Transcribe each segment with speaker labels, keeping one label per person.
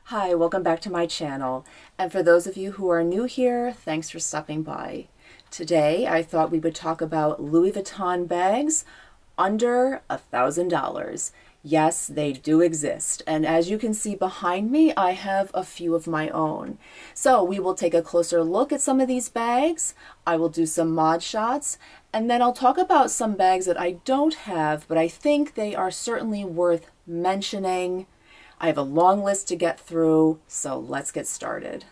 Speaker 1: Hi, welcome back to my channel. And for those of you who are new here, thanks for stopping by. Today, I thought we would talk about Louis Vuitton bags under $1,000. Yes, they do exist. And as you can see behind me, I have a few of my own. So we will take a closer look at some of these bags. I will do some mod shots, and then I'll talk about some bags that I don't have, but I think they are certainly worth mentioning. I have a long list to get through, so let's get started.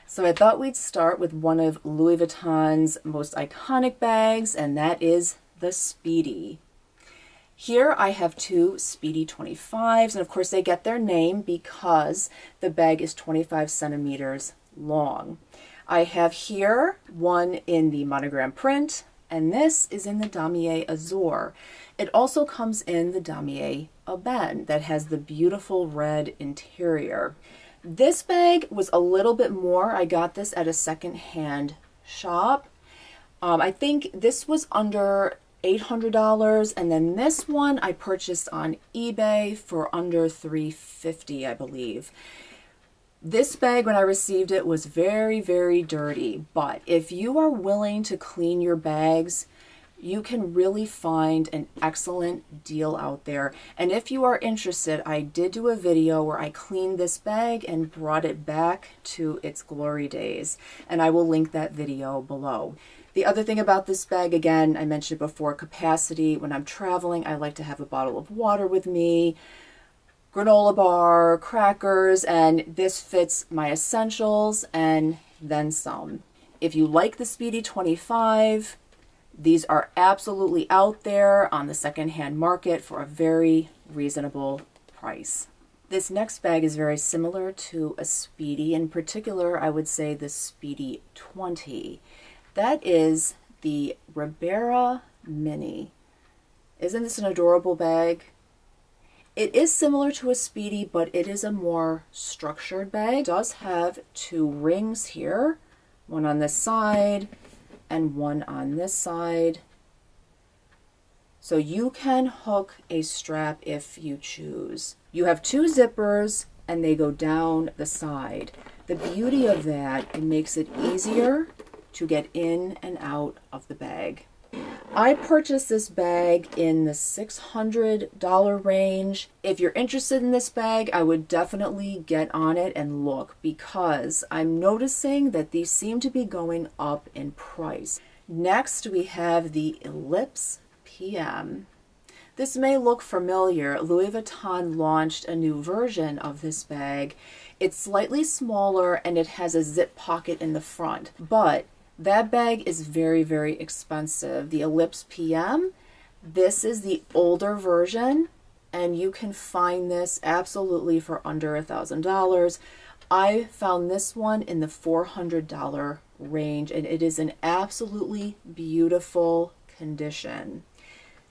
Speaker 1: So I thought we'd start with one of Louis Vuitton's most iconic bags, and that is the Speedy. Here I have two Speedy 25s, and of course they get their name because the bag is 25 centimeters long. I have here one in the Monogram print, and this is in the Damier Azur. It also comes in the Damier Ebene that has the beautiful red interior. This bag was a little bit more. I got this at a second-hand shop. I think this was under $800, and then this one I purchased on eBay for under $350, I believe. This bag, when I received it, was very, very dirty, but if you are willing to clean your bags, you can really find an excellent deal out there. And if you are interested, I did do a video where I cleaned this bag and brought it back to its glory days, and I will link that video below. The other thing about this bag, again, I mentioned before, capacity. When I'm traveling, I like to have a bottle of water with me, granola bar, crackers, and this fits my essentials and then some. If you like the Speedy 25, these are absolutely out there on the secondhand market for a very reasonable price. This next bag is very similar to a Speedy. In particular, I would say the Speedy 20. That is the Ribera Mini. Isn't this an adorable bag? It is similar to a Speedy, but it is a more structured bag. It does have two rings here, one on this side and one on this side. So you can hook a strap if you choose. You have two zippers and they go down the side. The beauty of that, it makes it easier to get in and out of the bag. I purchased this bag in the $600 range. If you're interested in this bag, I would definitely get on it and look, because I'm noticing that these seem to be going up in price. Next, we have the Ellipse PM. This may look familiar. Louis Vuitton launched a new version of this bag. It's slightly smaller and it has a zip pocket in the front, but that bag is very, very expensive. The Ellipse PM, this is the older version, and you can find this absolutely for under $1,000. I found this one in the $400 range, and it is in absolutely beautiful condition.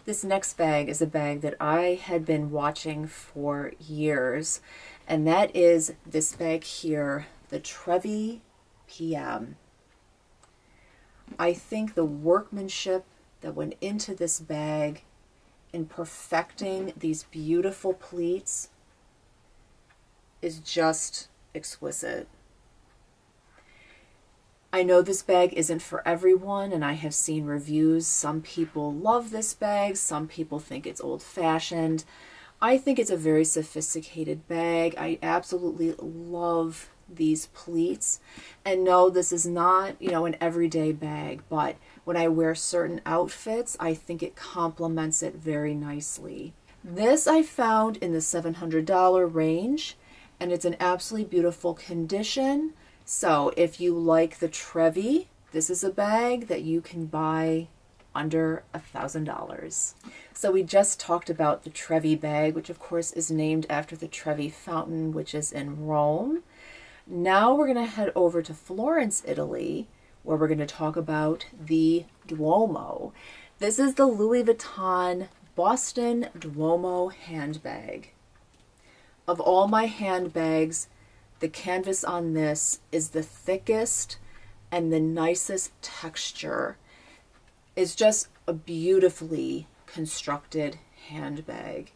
Speaker 1: This next bag is a bag that I had been watching for years, and that is this bag here, the Trevi PM. I think the workmanship that went into this bag in perfecting these beautiful pleats is just exquisite. I know this bag isn't for everyone, and I have seen reviews. Some people love this bag, some people think it's old-fashioned. I think it's a very sophisticated bag. I absolutely love these pleats, and no, this is not, you know, an everyday bag, but when I wear certain outfits, I think it complements it very nicely. This I found in the $700 range, and it's in absolutely beautiful condition. So if you like the Trevi, this is a bag that you can buy under $1,000. So we just talked about the Trevi bag, which of course is named after the Trevi fountain, which is in Rome. Now we're going to head over to Florence, Italy, where we're going to talk about the Duomo. This is the Louis Vuitton Boston Duomo handbag. Of all my handbags, the canvas on this is the thickest and the nicest texture. It's just a beautifully constructed handbag.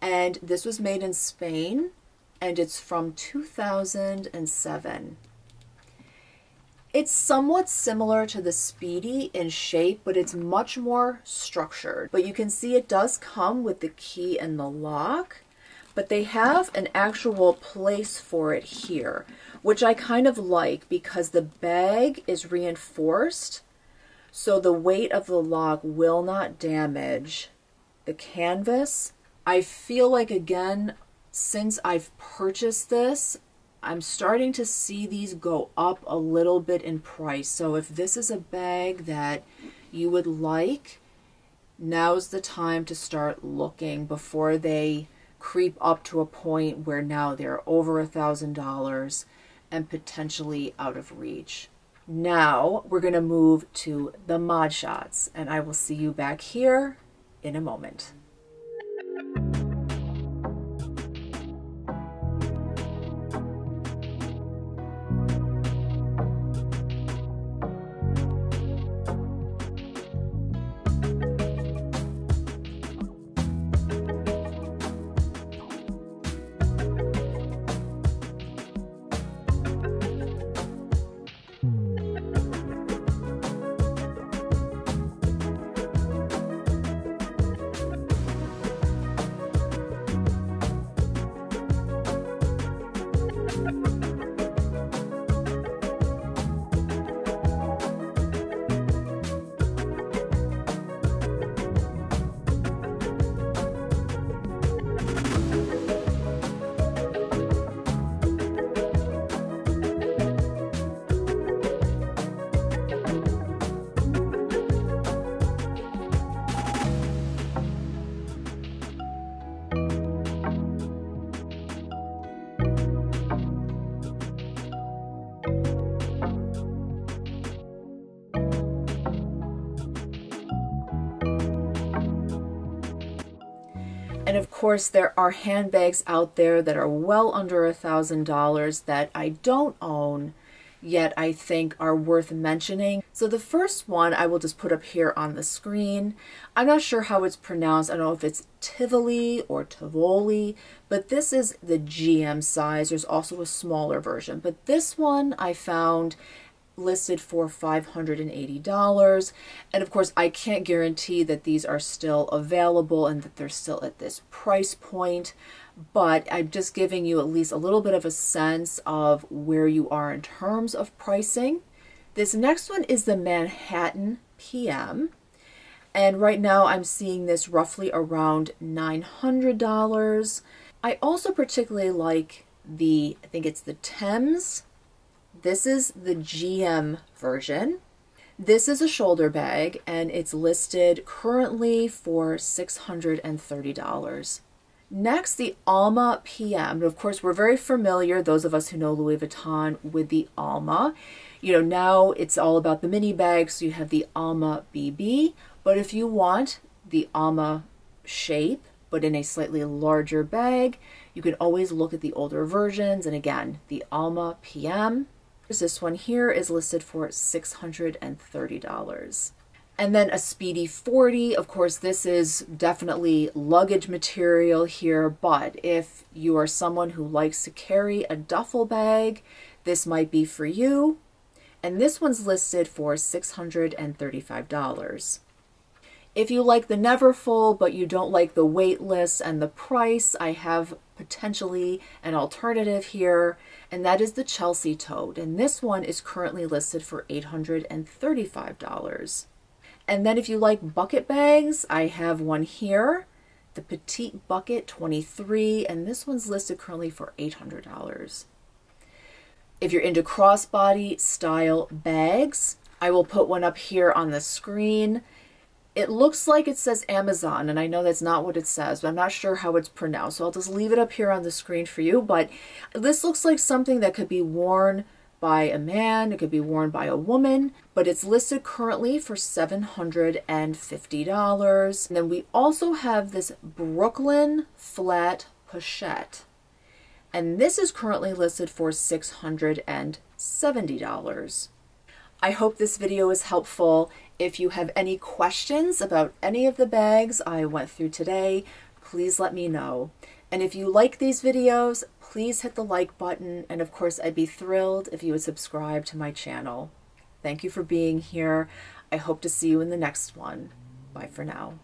Speaker 1: And this was made in Spain. and it's from 2007. It's somewhat similar to the Speedy in shape, but it's much more structured. But you can see it does come with the key and the lock, but they have an actual place for it here, which I kind of like because the bag is reinforced, so the weight of the lock will not damage the canvas. I feel like, again, since I've purchased this, I'm starting to see these go up a little bit in price. So if this is a bag that you would like, now's the time to start looking before they creep up to a point where now they're over $1,000 and potentially out of reach. Now we're going to move to the mod shots, and I will see you back here in a moment. And of course, there are handbags out there that are well under $1,000 that I don't own, yet I think are worth mentioning. So the first one I will just put up here on the screen. I'm not sure how it's pronounced. I don't know if it's Tivoli or Tivoli, but this is the GM size. There's also a smaller version, but this one I found listed for $580. And of course, I can't guarantee that these are still available and that they're still at this price point, but I'm just giving you at least a little bit of a sense of where you are in terms of pricing. This next one is the Manhattan PM. And right now I'm seeing this roughly around $900. I also particularly like the, I think it's the Thames. This is the GM version. This is a shoulder bag and it's listed currently for $630. Next, the Alma PM. Of course, we're very familiar, those of us who know Louis Vuitton, with the Alma. You know, now it's all about the mini bags, so you have the Alma BB. But if you want the Alma shape, but in a slightly larger bag, you can always look at the older versions. And again, the Alma PM. This one here is listed for $630. And then a Speedy 40. Of course, this is definitely luggage material here, but if you are someone who likes to carry a duffel bag, this might be for you. And this one's listed for $635. If you like the Neverfull, but you don't like the weightless and the price, I have potentially an alternative here, and that is the Chelsea tote. And this one is currently listed for $835. And then if you like bucket bags, I have one here, the Petite Bucket 23, and this one's listed currently for $800. If you're into crossbody style bags, I will put one up here on the screen. It looks like it says Amazon, and I know that's not what it says, but I'm not sure how it's pronounced, so I'll just leave it up here on the screen for you. But this looks like something that could be worn by a man, it could be worn by a woman, but it's listed currently for $750. And then we also have this Brooklyn flat pochette, and this is currently listed for $670. I hope this video is helpful. If you have any questions about any of the bags I went through today, please let me know. And if you like these videos, please hit the like button, and of course I'd be thrilled if you would subscribe to my channel. Thank you for being here. I hope to see you in the next one. Bye for now.